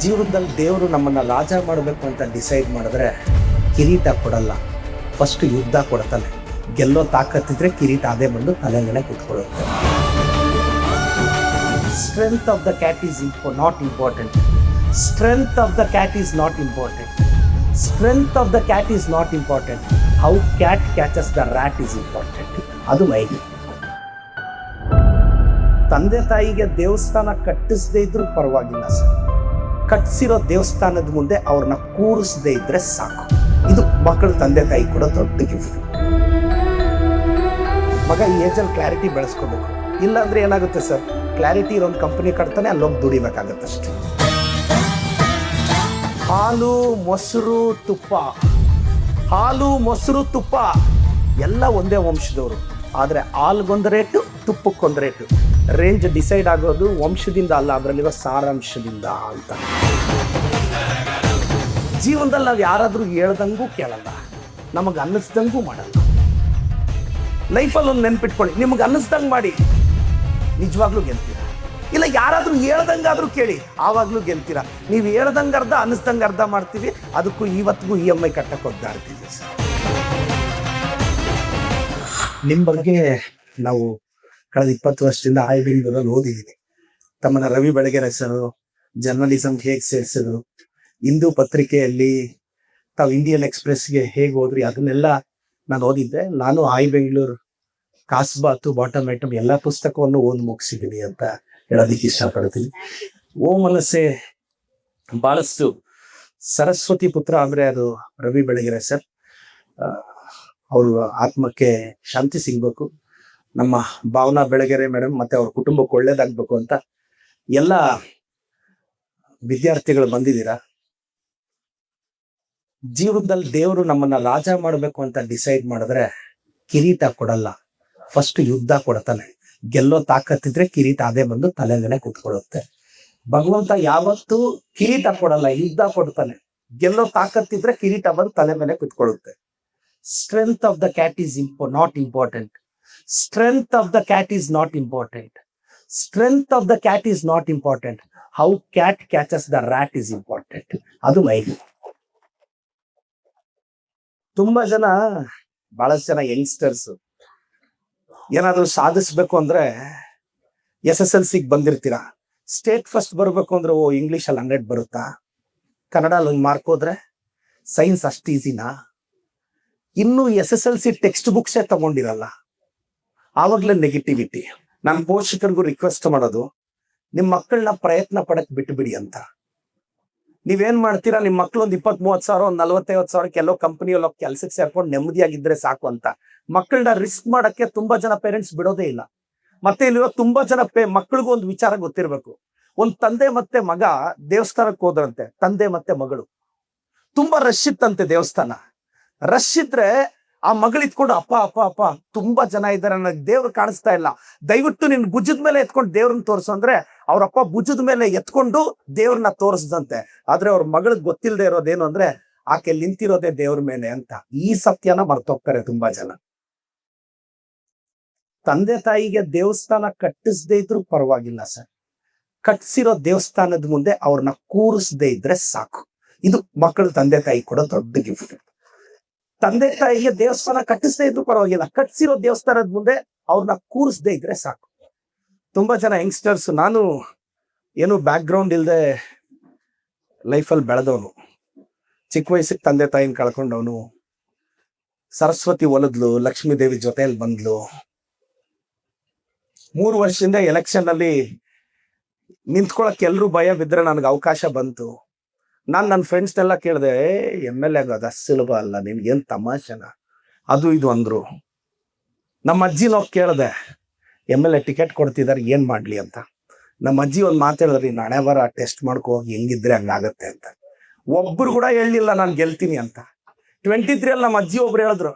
ಜೀವನದಲ್ಲಿ ದೇವರು ನಮ್ಮನ್ನು ರಾಜ ಮಾಡಬೇಕು ಅಂತ ಡಿಸೈಡ್ ಮಾಡಿದ್ರೆ ಕಿರೀಟ ಕೊಡಲ್ಲ, ಫಸ್ಟ್ ಯುದ್ಧ ಕೊಡ್ತಾನೆ. ಗೆಲ್ಲೋ ತಾಕತ್ತಿದ್ರೆ ಕಿರೀಟ ಅದೇ ಬಂದು ತಲೆ ಮೇಲೆ ಕೂತ್ಕೊಳ್ಳುತ್ತೆ. Strength of the cat is not important. Strength of the cat is not important. Strength of the cat is not important. How cat catches the rat is important. ಅದು ಮೈಲಿ. ತಂದೆ ತಾಯಿಗೆ ದೇವಸ್ಥಾನ ಕಟ್ಟಿಸದೇ ಇದ್ರೂ ಪರವಾಗಿಲ್ಲ ಸರ್, ಕಟ್ಟಿಸಿರೋ ದೇವಸ್ಥಾನದ ಮುಂದೆ ಅವ್ರನ್ನ ಕೂರಿಸದೇ ಇದ್ರೆ ಸಾಕು. ಇದು ಮಕ್ಕಳು ತಂದೆ ತಾಯಿ ಕೂಡ ದೊಡ್ಡ ಗಿಫ್ಟ್. ಮಗ ಈ ಏಜಲ್ಲಿ ಕ್ಲಾರಿಟಿ ಬೆಳೆಸ್ಕೋಬೇಕು. ಇಲ್ಲಾಂದ್ರೆ ಏನಾಗುತ್ತೆ ಸರ್, ಕ್ಲಾರಿಟಿ ಇರೋ ಒಂದು ಕಂಪನಿ ಕಟ್ತಾನೆ, ಅಲ್ಲೋಗಿ ದುಡಿಬೇಕಾಗತ್ತಷ್ಟೇ. ಹಾಲು ಮೊಸರು ತುಪ್ಪ, ಹಾಲು ಮೊಸರು ತುಪ್ಪ ಎಲ್ಲ ಒಂದೇ ವಂಶದವರು. ಆದರೆ ಹಾಲ್ಗೊಂದು ರೇಟು, ತುಪ್ಪಕ್ಕೊಂದು ರೇಟು. ರೇಂಜ್ ಡಿಸೈಡ್ ಆಗೋದು ವಂಶದಿಂದ ಅಲ್ಲ, ಅದರಲ್ಲಿರೋ ಸಾರಾಂಶದಿಂದ ಅಂತ. ಜೀವನದಲ್ಲಿ ನಾವು ಯಾರಾದರೂ ಹೇಳ್ದಂಗೂ ಕೇಳಲ್ಲ, ನಮಗೆ ಅನ್ನಿಸ್ದಂಗೂ ಮಾಡಲ್ಲ. ಲೈಫಲ್ಲಿ ಒಂದು ನೆನ್ಪಿಟ್ಕೊಳ್ಳಿ, ನಿಮಗೆ ಅನ್ನಿಸ್ದಂಗೆ ಮಾಡಿ, ನಿಜವಾಗ್ಲೂ ಗೆಲ್ತೀರ. ಇಲ್ಲ ಯಾರಾದರೂ ಹೇಳ್ದಂಗಾದ್ರೂ ಕೇಳಿ, ಆವಾಗಲೂ ಗೆಲ್ತೀರ. ನೀವು ಹೇಳ್ದಂಗೆ ಅರ್ಧ, ಅನ್ನಿಸ್ದಂಗೆ ಅರ್ಧ ಮಾಡ್ತೀವಿ. ಅದಕ್ಕೂ ಇವತ್ತಿಗೂ EMI ಕಟ್ಟಕ್ಕೆ ಹೋಗ್ತಾ ಇರ್ತೀವಿ ಸರ್. ನಿಮ್ಮ ಬಗ್ಗೆ ನಾವು ಕಳೆದ 20 ವರ್ಷದಿಂದ ಬೆಂಗಳೂರಲ್ಲಿ ಓದಿದ್ದೀನಿ. ತಮ್ಮನ್ನ ರವಿ ಬೆಳಗೆರೆ ಸರ್ ಜರ್ನಲಿಸಮ್ ಹೇಗೆ ಸೇರಿಸಿದ್ರು, ಹಿಂದೂ ಪತ್ರಿಕೆಯಲ್ಲಿ ತಾವು ಇಂಡಿಯನ್ ಎಕ್ಸ್ಪ್ರೆಸ್ಗೆ ಹೇಗೆ ಹೋದ್ರಿ, ಅದನ್ನೆಲ್ಲ ನಾನು ಓದಿದ್ದೆ. ನಾನು ಬೆಂಗಳೂರು ಕಾಸ್ಬಾತು ಬಾಟಮ್ ಐಟಮ್ ಎಲ್ಲ ಪುಸ್ತಕವನ್ನು ಓದಿ ಮುಗಿಸಿದ್ದೀನಿ ಅಂತ ಹೇಳೋದಕ್ಕೆ ಇಷ್ಟಪಡ್ತೀನಿ. ಓ ಮನಸ್ಸೆ ಬಹಳಷ್ಟು ಸರಸ್ವತಿ ಪುತ್ರ ಅಂದರೆ ಅದು ರವಿ ಬೆಳಗೆರೆ ಸರ್. ಅವರು ಆತ್ಮಕ್ಕೆ ಶಾಂತಿ ಸಿಗ್ಬೇಕು. ನಮ್ಮ ಭಾವನಾ ಬೆಳಗೆರೆ ಮೇಡಮ್ ಮತ್ತೆ ಅವ್ರ ಕುಟುಂಬಕ್ಕೆ ಒಳ್ಳೇದಾಗ್ಬೇಕು ಅಂತ ಎಲ್ಲ ವಿದ್ಯಾರ್ಥಿಗಳು ಬಂದಿದ್ದೀರಾ. ಜೀವನದಲ್ಲಿ ದೇವರು ನಮ್ಮನ್ನ ರಾಜ ಮಾಡಬೇಕು ಅಂತ ಡಿಸೈಡ್ ಮಾಡಿದ್ರೆ ಕಿರೀಟ ಕೊಡಲ್ಲ, ಫಸ್ಟ್ ಯುದ್ಧ ಕೊಡ್ತಾನೆ. ಗೆಲ್ಲೋ ತಾಕತ್ತಿದ್ರೆ ಕಿರೀಟ ಅದೇ ಬಂದು ತಲೆ ಮೇಲೆ ಕೂತ್ಕೊಳ್ಳುತ್ತೆ. ಭಗವಂತ ಯಾವತ್ತೂ ಕಿರೀಟ ಕೊಡಲ್ಲ, ಯುದ್ಧ ಕೊಡ್ತಾನೆ. ಗೆಲ್ಲೋ ತಾಕತ್ತಿದ್ರೆ ಕಿರೀಟ ಬಂದು ತಲೆ ಮೇಲೆ ಕೂತ್ಕೊಳ್ಳುತ್ತೆ. Strength of the cat is not important. Strength of the cat is not important. Strength of the cat is not important. How cat catches the rat is important. ಅದು ಮೈಲಿ. ತುಂಬಾ ಜನ, ಬಹಳಷ್ಟು ಜನ ಯಂಗ್ಸ್ಟರ್ಸ್ ಏನಾದರೂ ಸಾಧಿಸ್ಬೇಕು ಅಂದ್ರೆ SSLC ಬಂದಿರ್ತೀರಾ. ಸ್ಟೇಟ್ ಫಸ್ಟ್ ಬರಬೇಕು ಅಂದ್ರೆ ಇಂಗ್ಲೀಷಲ್ಲಿ 100 ಬರುತ್ತಾ, ಕನ್ನಡಲ್ಲಿ ಒಂದು ಮಾರ್ಕ್ ಹೋದ್ರೆ, ಸೈನ್ಸ್ ಅಷ್ಟು ಈಸಿನಾ? ಇನ್ನು SSLC ಟೆಕ್ಸ್ಟ್ ಬುಕ್ಸೇ ತಗೊಂಡಿರಲ್ಲ, ಆವಾಗಲೇ ನೆಗೆಟಿವಿಟಿ. ನಾನು ಪೋಷಕರಿಗೂ ರಿಕ್ವೆಸ್ಟ್ ಮಾಡೋದು, ನಿಮ್ಮ ಮಕ್ಕಳನ್ನ ಪ್ರಯತ್ನ ಪಡಕ್ ಬಿಟ್ಟುಬಿಡಿ ಅಂತ. ನೀವೇನ್ ಮಾಡ್ತೀರಾ, ನಿಮ್ಮ ಮಕ್ಳು ಒಂದು 20-30 ಸಾವಿರ, ಒಂದು 40-50 ಸಾವಿರಕ್ಕೆ ಎಲ್ಲೋ ಕಂಪನಿಯಲ್ಲಿ ಕೆಲ್ಸಕ್ಕೆ ಸೇರ್ಕೊಂಡು ನೆಮ್ಮದಿಯಾಗಿದ್ರೆ ಸಾಕು ಅಂತ. ಮಕ್ಕಳನ್ನ ರಿಸ್ಕ್ ಮಾಡಕ್ಕೆ ತುಂಬಾ ಜನ ಪೇರೆಂಟ್ಸ್ ಬಿಡೋದೇ ಇಲ್ಲ. ಮತ್ತೆ ಇಲ್ಲಿರೋ ತುಂಬಾ ಜನ ಮಕ್ಕಳಿಗೂ ಒಂದು ವಿಚಾರ ಗೊತ್ತಿರ್ಬೇಕು. ಒಂದು ತಂದೆ ಮತ್ತೆ ಮಗ ದೇವಸ್ಥಾನಕ್ಕೆ ಹೋದ್ರಂತೆ, ತಂದೆ ಮತ್ತೆ ಮಗಳು. ತುಂಬಾ ರಶ್ ಇತ್ತಂತೆ ದೇವಸ್ಥಾನ. ರಶ್ ಇದ್ರೆ ಆ ಮಗಳು ಇತ್ಕೊಂಡು, ಅಪ್ಪ ಅಪ್ಪ ಅಪ್ಪ ತುಂಬಾ ಜನ ಇದ್ದಾರೆ, ನನಗೆ ದೇವ್ರು ಕಾಣಿಸ್ತಾ ಇಲ್ಲ, ದಯವಿಟ್ಟು ನಿನ್ ಭುಜದ ಮೇಲೆ ಎತ್ಕೊಂಡು ದೇವ್ರನ್ನ ತೋರಿಸು ಅಂದ್ರೆ, ಅವ್ರಪ್ಪ ಭುಜದ ಮೇಲೆ ಎತ್ಕೊಂಡು ದೇವ್ರನ್ನ ತೋರಿಸ್ದಂತೆ. ಆದ್ರೆ ಅವ್ರ ಮಗಳಿಗೆ ಗೊತ್ತಿಲ್ಲದೆ ಇರೋದೇನು ಅಂದ್ರೆ, ಆಕೆ ನಿಂತಿರೋದೇ ದೇವ್ರ ಮೇಲೆ ಅಂತ. ಈ ಸತ್ಯನ ಮರ್ತೋಗ್ತಾರೆ ತುಂಬಾ ಜನ. ತಂದೆ ತಾಯಿಗೆ ದೇವಸ್ಥಾನ ಕಟ್ಟಿಸದೇ ಇದ್ರೂ ಪರವಾಗಿಲ್ಲ ಸರ್, ಕಟ್ಟಿಸಿರೋ ದೇವಸ್ಥಾನದ ಮುಂದೆ ಅವ್ರನ್ನ ಕೂರಿಸದೇ ಇದ್ರೆ ಸಾಕು. ಇದು ಮಕ್ಕಳು ತಂದೆ ತಾಯಿ ಕೂಡ ದೊಡ್ಡ ಗಿಫ್ಟ್. ತಂದೆ ತಾಯಿಗೆ ದೇವಸ್ಥಾನ ಕಟ್ಟಿಸದೇ ಇದ್ರು ಪರವಾಗಿಲ್ಲ, ಕಟ್ಟಿಸಿರೋ ದೇವಸ್ಥಾನದ ಮುಂದೆ ಅವ್ರನ್ನ ಕೂರಿಸದೇ ಇದ್ರೆ ಸಾಕು. ತುಂಬಾ ಜನ ಯಂಗ್ಸ್ಟರ್ಸ್, ನಾನು ಏನು ಬ್ಯಾಕ್ ಗ್ರೌಂಡ್ ಇಲ್ಲದೆ ಲೈಫಲ್ಲಿ ಬೆಳೆದವನು. ಚಿಕ್ಕ ವಯಸ್ಸಿಗೆ ತಂದೆ ತಾಯಿನ ಕಳ್ಕೊಂಡವನು. ಸರಸ್ವತಿ ಒಲದ್ಲು, ಲಕ್ಷ್ಮೀ ದೇವಿ ಜೊತೆಯಲ್ಲಿ ಬಂದ್ಲು. 3 ವರ್ಷದಿಂದ ಎಲೆಕ್ಷನ್ ಅಲ್ಲಿ ನಿಂತ್ಕೊಳಕ್ ಎಲ್ರು ಭಯ ಬಿದ್ರೆ ನನಗೆ ಅವಕಾಶ ಬಂತು. ನಾನು ನನ್ನ ಫ್ರೆಂಡ್ಸ್ನೆಲ್ಲ ಕೇಳಿದೆ, MLA ಆಗೋದು ಅಷ್ಟು ಸುಲಭ ಅಲ್ಲ, ನಿನ್ಗೇನು ತಮಾಷೆನ ಅದು ಇದು ಅಂದ್ರು. ನಮ್ಮ ಅಜ್ಜಿನ ಹೋಗಿ ಕೇಳಿದೆ, MLA ಟಿಕೆಟ್ ಕೊಡ್ತಿದ್ದಾರೆ, ಏನ್ ಮಾಡ್ಲಿ ಅಂತ. ನಮ್ಮ ಅಜ್ಜಿ ಒಂದು ಮಾತು ಹೇಳಿದ್ರಿ, ನಾಳೆ ಬರ ಟೆಸ್ಟ್ ಮಾಡ್ಕೋ, ಹೆಂಗಿದ್ರೆ ಹಂಗಾಗತ್ತೆ ಅಂತ. ಒಬ್ರು ಕೂಡ ಹೇಳಿಲ್ಲ ನಾನು ಗೆಲ್ತೀನಿ ಅಂತ. 23 ಅಲ್ಲಿ ನಮ್ಮ ಅಜ್ಜಿ ಒಬ್ರು ಹೇಳಿದ್ರು,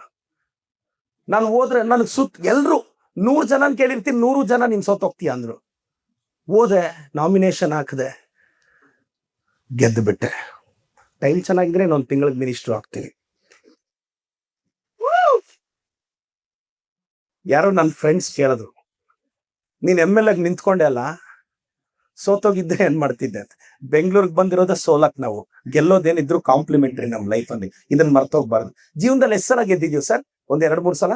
ನಾನು ಹೋದ್ರೆ ನನಗೆ ಎಲ್ರು 100 ಜನ ಕೇಳಿರ್ತೀನಿ, 100 ಜನ ನೀನ್ ಸೋತೋಗ್ತೀಯ ಅಂದ್ರು. ಹೋದೆ, ನಾಮಿನೇಷನ್ ಹಾಕಿದೆ, ಗೆದ್ದು ಬಿಟ್ಟೆ. ಟೈಮ್ ಚೆನ್ನಾಗಿದ್ರೆ ಇನ್ನೊಂದು ತಿಂಗಳಿಗೆ ಮಿನಿಸ್ಟರ್ ಆಗ್ತೀನಿ. ಯಾರೋ ನನ್ನ ಫ್ರೆಂಡ್ಸ್ ಕೇಳಿದ್ರು, ನೀನ್ MLA ನಿಂತ್ಕೊಂಡೆ ಅಲ್ಲ, ಸೋತೋಗಿದ್ರೆ ಏನ್ ಮಾಡ್ತಿದ್ದೆ ಅಂತ. ಬೆಂಗಳೂರಿಗೆ ಬಂದಿರೋದ ಸೋಲಕ್ ನಾವು, ಗೆಲ್ಲೋದೇನಿದ್ರು ಕಾಂಪ್ಲಿಮೆಂಟ್ರಿ ನಮ್ ಲೈಫ್ ಅಲ್ಲಿ. ಇದನ್ನ ಮರ್ತೋಗ್ಬಾರ್ದು. ಜೀವನದಲ್ಲಿ ಎಷ್ಟು ಸಲ ಗೆದ್ದಿದೀವಿ ಸರ್? ಒಂದ್ 2-3 ಸಲ.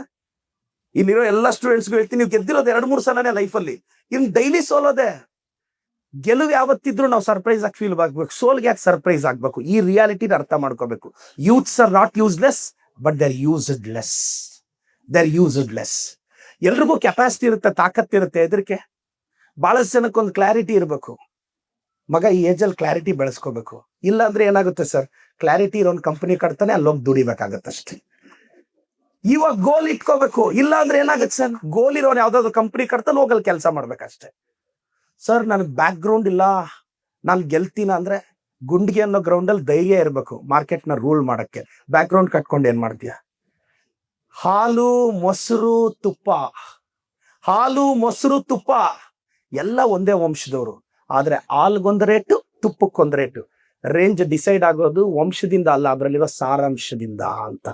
ಇಲ್ಲಿರೋ ಎಲ್ಲಾ ಸ್ಟೂಡೆಂಟ್ಸ್ಗೂ ಹೇಳ್ತೀನಿ, ನೀವು ಗೆದ್ದಿರೋದು 2-3 ಸಲನೇ ಲೈಫಲ್ಲಿ. ಇನ್ ಡೈಲಿ ಸೋಲೋದೆ. ಗೆಲುವು ಯಾವತ್ತಿದ್ರು ನಾವು ಸರ್ಪ್ರೈಸ್ ಆಗಿ ಫೀಲ್ ಆಗ್ಬೇಕು, ಸೋಲ್ಗೆ ಯಾಕೆ ಸರ್ಪ್ರೈಸ್ ಆಗ್ಬೇಕು? ಈ ರಿಯಾಲಿಟಿನ ಅರ್ಥ ಮಾಡ್ಕೋಬೇಕು. Youths are not useless, but they're used less. ಎಲ್ರಿಗೂ ಕೆಪಾಸಿಟಿ ಇರುತ್ತೆ, ತಾಕತ್ತಿರುತ್ತೆ. ಎದಕ್ಕೆ? ಬಹಳಷ್ಟು ಜನಕ್ಕೊಂದು ಕ್ಲಾರಿಟಿ ಇರಬೇಕು. ಮಗ ಈ ಏಜಲ್ಲಿ ಕ್ಲಾರಿಟಿ ಬೆಳೆಸ್ಕೋಬೇಕು. ಇಲ್ಲ ಅಂದ್ರೆ ಏನಾಗುತ್ತೆ ಸರ್, ಕ್ಲಾರಿಟಿ ಇರೋನ್ ಕಂಪನಿ ಕಟ್ತಾನೆ, ಅಲ್ಲೋಗಿ ದುಡಿಬೇಕಾಗತ್ತಷ್ಟೇ. ಇವಾಗ ಗೋಲ್ ಇಟ್ಕೋಬೇಕು. ಇಲ್ಲ ಅಂದ್ರೆ ಏನಾಗುತ್ತೆ ಸರ್, ಗೋಲ್ ಇರೋನ್ ಯಾವ್ದಾದ್ರು ಕಂಪನಿ ಕಟ್ತಾನೆ, ಹೋಗಲ್ಲಿ ಕೆಲಸ ಮಾಡ್ಬೇಕಷ್ಟೇ. ಸರ್ ನನಗೆ ಬ್ಯಾಕ್ ಗ್ರೌಂಡ್ ಇಲ್ಲ, ನಾನು ಗೆಲ್ತೀನ ಅಂದ್ರೆ, ಗುಂಡಿಗೆ ಅನ್ನೋ ಗ್ರೌಂಡ್ ಅಲ್ಲಿ ಧೈರ್ಯ ಇರಬೇಕು ಮಾರ್ಕೆಟ್ ನ ರೂಲ್ ಮಾಡಕ್ಕೆ. ಬ್ಯಾಕ್ ಗ್ರೌಂಡ್ ಕಟ್ಕೊಂಡು ಏನ್ ಮಾಡ್ತೀಯ? ಹಾಲು ಮೊಸರು ತುಪ್ಪ ಎಲ್ಲ ಒಂದೇ ವಂಶದವರು. ಆದ್ರೆ ಹಾಲ್ಗೊಂದು ರೇಟು, ತುಪ್ಪಕ್ಕೊಂದು ರೇಟು. ರೇಂಜ್ ಡಿಸೈಡ್ ಆಗೋದು ವಂಶದಿಂದ ಅಲ್ಲ, ಅದರಲ್ಲಿರೋ ಸಾರಾಂಶದಿಂದ ಅಂತ.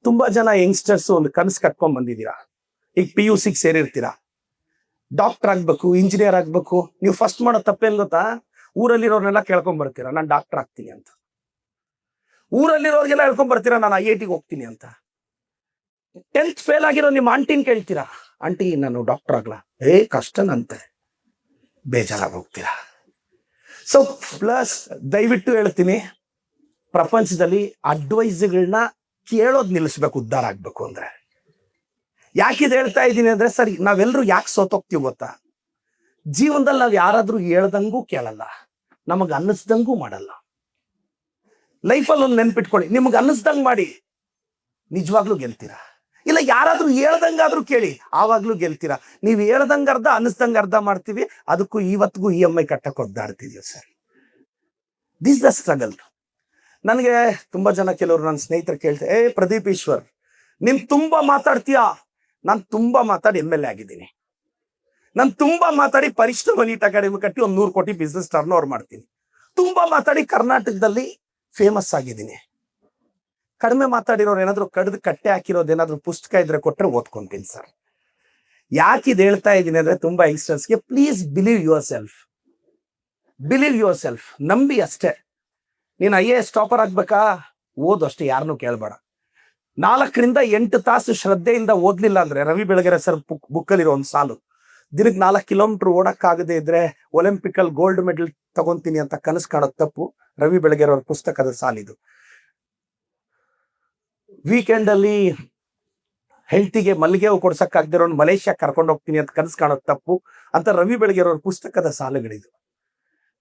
ತುಂಬಾ ಜನ ಯಂಗ್ಸ್ಟರ್ಸ್ ಒಂದು ಕನಸು ಕಟ್ಕೊಂಡ್ ಬಂದಿದ್ದೀರಾ. ಈಗ PUC ಸೇರಿರ್ತೀರಾ, ಡಾಕ್ಟರ್ ಆಗ್ಬೇಕು, ಇಂಜಿನಿಯರ್ ಆಗ್ಬೇಕು. ನೀವು ಫಸ್ಟ್ ಮಾಡೋ ತಪ್ಪೇನ್ ಗೊತ್ತಾ? ಊರಲ್ಲಿರೋರ್ನೆಲ್ಲ ಕೇಳ್ಕೊಂಡ್ ಬರ್ತೀರಾ, ನಾನು ಡಾಕ್ಟರ್ ಆಗ್ತೀನಿ ಅಂತ. ಊರಲ್ಲಿರೋರ್ಗೆಲ್ಲ ಹೇಳ್ಕೊಂಡ್ ಬರ್ತೀರಾ, ನಾನು IIT ಹೋಗ್ತೀನಿ ಅಂತ. 10th ಫೇಲ್ ಆಗಿರೋ ನಿಮ್ಮ ಆಂಟಿನ್ ಕೇಳ್ತೀರಾ, ಆಂಟಿ ನಾನು ಡಾಕ್ಟರ್ ಆಗ್ಲಾ? ಕಷ್ಟನಂತೆ, ಬೇಜಾರಾಗಿ ಹೋಗ್ತೀರಾ. ಸೊ ಪ್ಲಸ್ ದಯವಿಟ್ಟು ಹೇಳ್ತೀನಿ, ಪ್ರಪಂಚದಲ್ಲಿ ಅಡ್ವೈಸ್ಗಳನ್ನ ಕೇಳೋದ್ ನಿಲ್ಲಿಸ್ಬೇಕು ಉದ್ಧಾರ ಆಗ್ಬೇಕು ಅಂದ್ರೆ. ಯಾಕಿದ್ ಹೇಳ್ತಾ ಇದ್ದೀನಿ ಅಂದ್ರೆ, ಸರಿ ನಾವೆಲ್ಲರೂ ಯಾಕೆ ಸೋತೋಗ್ತೀವಿ ಗೊತ್ತಾ? ಜೀವನದಲ್ಲಿ ನಾವ್ ಯಾರಾದ್ರೂ ಹೇಳ್ದಂಗೂ ಕೇಳಲ್ಲ, ನಮಗ್ ಅನ್ನಿಸ್ದಂಗೂ ಮಾಡಲ್ಲ. ಲೈಫಲ್ಲಿ ಒಂದು ನೆನ್ಪಿಟ್ಕೊಳ್ಳಿ, ನಿಮ್ಗೆ ಅನ್ನಿಸ್ದಂಗ್ ಮಾಡಿ, ನಿಜವಾಗ್ಲೂ ಗೆಲ್ತೀರಾ. ಇಲ್ಲ ಯಾರಾದ್ರೂ ಹೇಳ್ದಂಗಾದ್ರೂ ಕೇಳಿ, ಆವಾಗ್ಲೂ ಗೆಲ್ತೀರಾ. ನೀವು ಹೇಳ್ದಂಗ ಅರ್ಧ, ಅನ್ನಿಸ್ದಂಗ ಅರ್ಧ ಮಾಡ್ತೀವಿ. ಅದಕ್ಕೂ ಇವತ್ತಿಗೂ EMI ಕಟ್ಟಕ್ಕೆ ಒದ್ದಾಡ್ತಿದೀವಿ ಸರ್. This the struggle. ನನಗೆ ತುಂಬಾ ಜನ, ಕೆಲವರು ನನ್ನ ಸ್ನೇಹಿತರು ಕೇಳ್ತಾರೆ, ಪ್ರದೀಪ್ ಈಶ್ವರ್ ನೀನ್ ತುಂಬಾ ಮಾತಾಡ್ತೀಯಾ? ನಾನು ತುಂಬಾ ಮಾತಾಡಿ MLA ಆಗಿದ್ದೀನಿ. ನಾನು ತುಂಬಾ ಮಾತಾಡಿ ಪರಿಶ್ರಮ ನೀಟ್ ಅಕಾಡೆಮಿ ಕಟ್ಟಿ 100 ಕೋಟಿ ಬಿಸ್ನೆಸ್ ಟರ್ನ್ ಓವರ್ ಮಾಡ್ತೀನಿ. ತುಂಬಾ ಮಾತಾಡಿ ಕರ್ನಾಟಕದಲ್ಲಿ ಫೇಮಸ್ ಆಗಿದ್ದೀನಿ. ಕಡಿಮೆ ಮಾತಾಡಿರೋರು ಏನಾದ್ರು ಕಡ್ದು ಕಟ್ಟೆ ಹಾಕಿರೋದು ಏನಾದ್ರು ಪುಸ್ತಕ ಇದ್ರೆ ಕೊಟ್ರೆ ಓದ್ಕೊಂತೀನಿ ಸರ್. ಯಾಕಿದ್ ಹೇಳ್ತಾ ಇದ್ದೀನಿ ಅಂದ್ರೆ, ತುಂಬಾ ಯಂಗ್ಸ್ಟರ್ಸ್ಗೆ ಪ್ಲೀಸ್ ಬಿಲೀವ್ ಯುವರ್ ಸೆಲ್ಫ್. ನಂಬಿ ಅಷ್ಟೇ. ನೀನ್ IAS ಟಾಪರ್ ಆಗ್ಬೇಕಾ? ಓದು ಅಷ್ಟೇ, ಯಾರನ್ನೂ ಕೇಳ್ಬೇಡ. 4 ರಿಂದ 8 ತಾಸು ಶ್ರದ್ಧೆಯಿಂದ ಓದ್ಲಿಲ್ಲ ಅಂದ್ರೆ, ರವಿ ಬೆಳಗೆರೆ ಸರ್ ಬುಕ್ಕಲ್ಲಿರೋ ಒಂದು ಸಾಲು, ದಿನಕ್ಕೆ 4 ಕಿಲೋಮೀಟರ್ ಓಡಕ್ಕಾಗದೆ ಇದ್ರೆ ಒಲಿಂಪಿಕ್ ಅಲ್ಲಿ ಗೋಲ್ಡ್ ಮೆಡಲ್ ತಗೊಂತೀನಿ ಅಂತ ಕನಸು ಕಾಣೋದು ತಪ್ಪು. ರವಿ ಬೆಳಗೆರೆ ಅವ್ರ ಪುಸ್ತಕದ ಸಾಲಿದು. ವೀಕೆಂಡ್ ಅಲ್ಲಿ ಹೆಂಡತಿಗೆ ಮಲ್ಲಿಗೆ ಹೂ ಕೊಡ್ಸಕ್ಕಾಗದಿರೋ ಮಲೇಷ್ಯಾ ಕರ್ಕೊಂಡು ಹೋಗ್ತೀನಿ ಅಂತ ಕನಸು ಕಾಣೋದು ತಪ್ಪು ಅಂತ ರವಿ ಬೆಳಗೆರೆ ಅವ್ರ ಪುಸ್ತಕದ ಸಾಲುಗಳಿದು.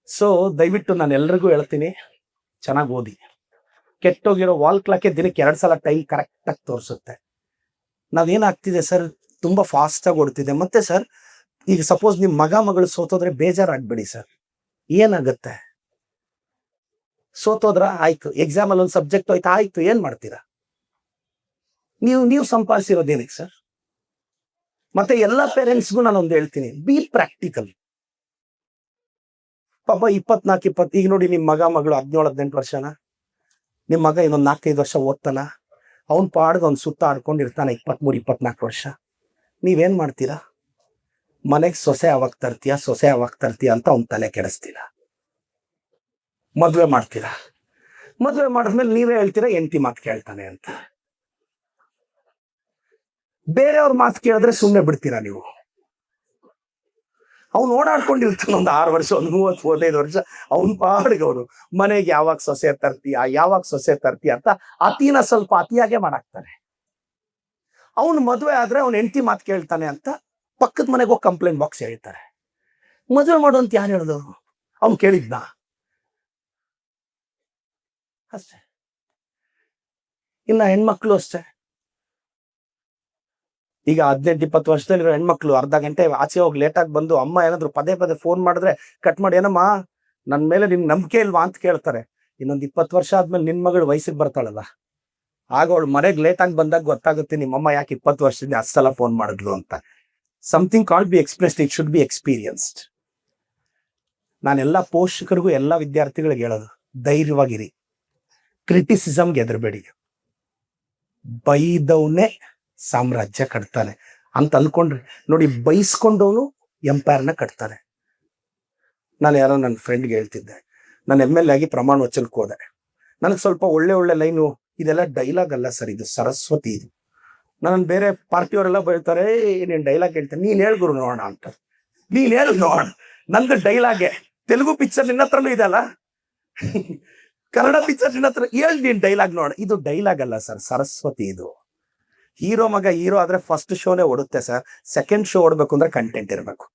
ಸೊ ದಯವಿಟ್ಟು ನಾನು ಎಲ್ರಿಗೂ ಹೇಳ್ತೀನಿ, ಚೆನ್ನಾಗಿ ಓದಿ. ಕೆಟ್ಟೋಗಿರೋ ವಾಲ್ ಕ್ಲಾಕೆ ದಿನಕ್ಕೆ 2 ಸಲ ಟೈಮ್ ಕರೆಕ್ಟ್ ಆಗಿ ತೋರಿಸುತ್ತೆ. ನಾವೇನಾಗ್ತಿದೆ ಸರ್, ತುಂಬಾ ಫಾಸ್ಟ್ ಆಗಿ ಓಡ್ತಿದೆ. ಮತ್ತೆ ಸರ್, ಈಗ ಸಪೋಸ್ ನಿಮ್ ಮಗಳು ಸೋತೋದ್ರೆ ಬೇಜಾರಾಗ್ಬೇಡಿ ಸರ್. ಏನಾಗತ್ತೆ? ಸೋತೋದ್ರ ಆಯ್ತು, ಎಕ್ಸಾಮ್ ಅಲ್ಲಿ ಒಂದು ಸಬ್ಜೆಕ್ಟ್ ಹೋಯ್ತು, ಆಯ್ತು, ಏನ್ ಮಾಡ್ತೀರಾ? ನೀವು ಸಂಪಾದಿಸಿರೋದೇನಕ್ಕೆ ಸರ್? ಮತ್ತೆ ಎಲ್ಲಾ ಪೇರೆಂಟ್ಸ್ಗೂ ನಾನು ಒಂದು ಹೇಳ್ತೀನಿ, ಬಿ ಪ್ರಾಕ್ಟಿಕಲ್. ಪಾಪ 24-20 ಈಗ ನೋಡಿ, ನಿಮ್ ಮಗಳು 17-18 ವರ್ಷನ, ನಿಮ್ ಮಗ ಇನ್ನೊಂದು 4-5 ವರ್ಷ ಓದ್ತಾನ, ಅವನ್ ಪಾಡ್ಗೆ ಅವ್ನು ಸುತ್ತ ಆಡ್ಕೊಂಡಿರ್ತಾನೆ 23-24 ವರ್ಷ. ನೀವೇನ್ ಮಾಡ್ತೀರಾ? ಮನೆಗೆ ಸೊಸೆ ಅವಾಗ ತರ್ತೀಯ ಅಂತ ಅವ್ನ್ ತಲೆ ಕೆಡಿಸ್ತೀರಾ. ಮದ್ವೆ ಮಾಡ್ತೀರಾ. ಮದ್ವೆ ಮಾಡಿದ್ಮೇಲೆ ನೀವೇ ಹೇಳ್ತೀರಾ ಹೆಂಡತಿ ಮಾತು ಕೇಳ್ತಾನೆ ಅಂತ. ಬೇರೆಯವ್ರ ಮಾತು ಕೇಳಿದ್ರೆ ಸುಮ್ಮನೆ ಬಿಡ್ತೀರಾ ನೀವು? ಅವ್ನು ಓಡಾಡ್ಕೊಂಡಿರ್ತಾನೆ ಒಂದು 6 ವರ್ಷ, ಒಂದು 30-35 ವರ್ಷ, ಅವನ್ ಪಾಡಿಗೆ ಅವರು ಮನೆಗೆ ಯಾವಾಗ ಸೊಸೆ ತರ್ತೀಯ ಅಂತ ಅತಿನ ಸ್ವಲ್ಪ ಅತಿಯಾಗೆ ಮಾಡಾಕ್ತಾನೆ. ಅವನು ಮದುವೆ ಆದ್ರೆ ಅವ್ನ ಹೆಂಡತಿ ಮಾತು ಕೇಳ್ತಾನೆ ಅಂತ ಪಕ್ಕದ ಮನೆಗೆ ಹೋಗಿ ಕಂಪ್ಲೇಂಟ್ ಬಾಕ್ಸ್ ಹೇಳ್ತಾರೆ. ಮದುವೆ ಮಾಡು ಅಂತ ಯಾರು ಹೇಳಿದ್ರು? ಅವ್ನು ಕೇಳಿದ್ನ? ಅಷ್ಟೇ. ಇನ್ನ ಹೆಣ್ಮಕ್ಳು ಅಷ್ಟೇ. ಈಗ 18-20 ವರ್ಷದಲ್ಲಿರೋ ಹೆಣ್ಮಕ್ಳು ಅರ್ಧ ಗಂಟೆ ಆಚೆ ಹೋಗಿ ಲೇಟಾಗಿ ಬಂದು ಅಮ್ಮ ಏನಾದ್ರು ಪದೇ ಫೋನ್ ಮಾಡಿದ್ರೆ ಕಟ್ ಮಾಡಿ, ಏನಮ್ಮ ನನ್ ಮೇಲೆ ನಿನ್ ನಂಬಿಕೆ ಇಲ್ವಾ ಅಂತ ಕೇಳ್ತಾರೆ. ಇನ್ನೊಂದು 20 ವರ್ಷ ಆದ್ಮೇಲೆ ನಿನ್ ಮಗಳು ವಯಸ್ಸಿಗೆ ಬರ್ತಾಳಲ್ಲ, ಆಗ ಅವಳು ಮನೆಗೆ ಲೇಟಾಗಿ ಬಂದಾಗ ಗೊತ್ತಾಗುತ್ತೆ ನಿಮ್ಮಮ್ಮ ಯಾಕೆ 20 ವರ್ಷದಿಂದ 10 ಸಲ ಫೋನ್ ಮಾಡಿದ್ಲು ಅಂತ. Something called B expressed, it should be experienced. ನಾನೆಲ್ಲ ಪೋಷಕರಿಗೂ ಎಲ್ಲ ವಿದ್ಯಾರ್ಥಿಗಳಿಗೆ ಹೇಳೋದು, ಧೈರ್ಯವಾಗಿರಿ, ಕ್ರಿಟಿಸಿಸಮ್ಗೆ ಹೆದರಬೇಡಿ. ಬೈದವನೇ ಸಾಮ್ರಾಜ್ಯ ಕಟ್ತಾನೆ ಅಂತ ಅನ್ಕೊಂಡ್ರೆ ನೋಡಿ, ಬೈಸ್ಕೊಂಡವನು ಎಂಪೈರ್ನ ಕಟ್ತಾರೆ. ನಾನು ಯಾರೋ ನನ್ನ ಫ್ರೆಂಡ್ಗೆ ಹೇಳ್ತಿದ್ದೆ, ನಾನು MLA ಆಗಿ ಪ್ರಮಾಣ ವಚನಕ್ಕೆ ಹೋದೆ. ನನಗೆ ಸ್ವಲ್ಪ ಒಳ್ಳೆ ಲೈನು, ಇದೆಲ್ಲ ಡೈಲಾಗ್ ಅಲ್ಲ ಸರ್, ಇದು ಸರಸ್ವತಿ ಇದು. ನನ್ನ ಬೇರೆ ಪಾರ್ಟಿಯವರೆಲ್ಲ ಬೈತಾರೆ, ನೀನು ಡೈಲಾಗ್ ಹೇಳ್ತೇನೆ, ನೀನ್ ಹೇಳ್ ಗುರು ನೋಡೋಣ ಅಂತ. ನೀನ್ ಹೇಳು ನೋಡೋಣ, ನಂದು ಡೈಲಾಗೆ. ತೆಲುಗು ಪಿಕ್ಚರ್ ನಿನ್ನ ಹತ್ರನೂ ಇದೆ ಅಲ್ಲ, ಕನ್ನಡ ಪಿಕ್ಚರ್ ನಿನ್ನ ಹತ್ರ, ಹೇಳ್ ನೀನ್ ಡೈಲಾಗ್ ನೋಡ. ಇದು ಡೈಲಾಗ್ ಅಲ್ಲ ಸರ್, ಸರಸ್ವತಿ ಇದು. ಹೀರೋ ಮಗ ಹೀರೋ ಆದ್ರೆ ಫಸ್ಟ್ ಶೋನೇ ಓಡುತ್ತೆ ಸರ್. ಸೆಕೆಂಡ್ ಶೋ ಓಡ್ಬೇಕು ಅಂದ್ರೆ ಕಂಟೆಂಟ್ ಇರಬೇಕು.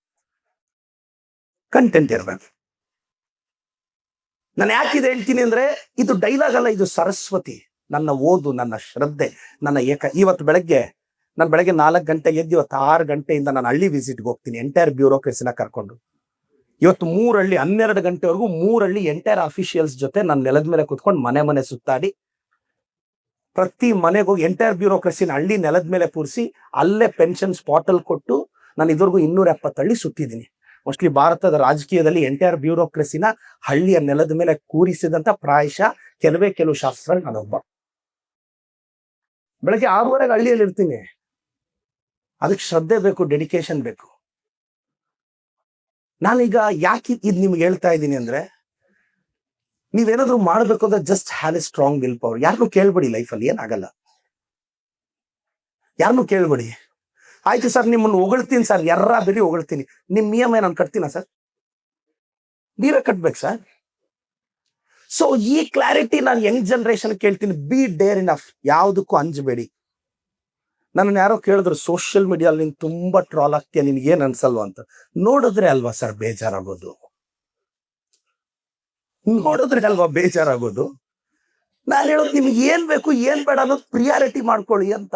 ನಾನು ಯಾಕಿದೆ ಹೇಳ್ತೀನಿ ಅಂದ್ರೆ, ಇದು ಡೈಲಾಗ್ ಅಲ್ಲ, ಇದು ಸರಸ್ವತಿ. ನನ್ನ ಓದು, ನನ್ನ ಶ್ರದ್ಧೆ, ನನ್ನ ಇವತ್ತು ಬೆಳಗ್ಗೆ 4 ಗಂಟೆಗೆ ಎದ್ದು ಇವತ್ತು 6 ಗಂಟೆಯಿಂದ ನಾನು ಹಳ್ಳಿ ವಿಸಿಟ್ಗೆ ಹೋಗ್ತೀನಿ, ಎಂಟೈರ್ ಬ್ಯೂರೋಕ್ರೆಸಿನ ಕರ್ಕೊಂಡು. ಇವತ್ತು 3 ಹಳ್ಳಿ 12 ಗಂಟೆವರೆಗೂ 3 ಹಳ್ಳಿ ಎಂಟೈರ್ ಅಫಿಷಿಯಲ್ಸ್ ಜೊತೆ ನಾನು ನೆಲದ ಮೇಲೆ ಕುತ್ಕೊಂಡು ಮನೆ ಸುತ್ತಾಡಿ, ಪ್ರತಿ ಮನೆಗೆ ಹೋಗಿ ಎಂಟೈರ್ ಬ್ಯೂರೋಕ್ರೆಸಿನ ಹಳ್ಳಿ ನೆಲದ ಮೇಲೆ ಕೂರಿಸಿ ಅಲ್ಲೇ ಪೆನ್ಷನ್ ಸ್ಪಾಟಲ್ ಕೊಟ್ಟು ನಾನು ಇದುವರೆಗೂ 270 ಹಳ್ಳಿ ಸುತ್ತಿದ್ದೀನಿ. ಮೋಸ್ಟ್ಲಿ ಭಾರತದ ರಾಜಕೀಯದಲ್ಲಿ ಎಂಟೈರ್ ಬ್ಯೂರೋಕ್ರೆಸಿನ ಹಳ್ಳಿಯ ನೆಲದ ಮೇಲೆ ಕೂರಿಸಿದಂತ ಪ್ರಾಯಶಃ ಕೆಲವು ಶಾಸ್ತ್ರ ನಾನೊಬ್ಬ. ಬೆಳಗ್ಗೆ 6:30 ಹಳ್ಳಿಯಲ್ಲಿ ಇರ್ತೀನಿ. ಅದಕ್ಕೆ ಶ್ರದ್ಧೆ ಬೇಕು, ಡೆಡಿಕೇಶನ್ ಬೇಕು. ನಾನೀಗ ಯಾಕೆ ಇದು ನಿಮ್ಗೆ ಹೇಳ್ತಾ ಇದ್ದೀನಿ ಅಂದ್ರೆ, ನೀವೇನಾದ್ರೂ ಮಾಡ್ಬೇಕು ಅಂದ್ರೆ just have A strong will power. ಯಾರನ್ನೂ ಕೇಳ್ಬೇಡಿ, ಲೈಫಲ್ಲಿ ಏನಾಗಲ್ಲ. ಯಾರನ್ನೂ ಕೇಳ್ಬೇಡಿ. ಆಯ್ತು ಸರ್, ನಿಮ್ಮನ್ನು ಹೊಗಳ್ತೀನಿ ಸರ್, ಬೇರೆ ಹೊಗಳ್ತೀನಿ, ನಿಮ್ EMI ನಾನು ಕಟ್ತೀನ ಸರ್? ನೀವೇ ಕಟ್ಬೇಕು ಸರ್. ಸೊ ಈ ಕ್ಲಾರಿಟಿ ನಾನು ಯಂಗ್ ಜನರೇಷನ್ ಕೇಳ್ತೀನಿ, ಬಿ ಡೇರ್ ಇನಫ್, ಯಾವುದಕ್ಕೂ ಅಂಜಬೇಡಿ. ನನ್ನ ಯಾರೋ ಕೇಳಿದ್ರು, ಸೋಷಿಯಲ್ ಮೀಡಿಯಲ್ಲಿ ನೀನು ತುಂಬಾ ಟ್ರಾಲ್ ಆಗ್ತೀಯ, ನಿನ್ಗೆ ಏನ್ ಅನ್ಸಲ್ವಾ ಅಂತ. ನೋಡಿದ್ರೆ ಅಲ್ವಾ ಸರ್ ಬೇಜಾರಾಗೋದು, ನಾನು ಹೇಳೋದು ನಿಮ್ಗೆ ಏನ್ ಬೇಕು ಏನ್ ಬೇಡ ಅನ್ನೋದು ಪ್ರಿಯಾರಿಟಿ ಮಾಡ್ಕೊಳ್ಳಿ ಅಂತ.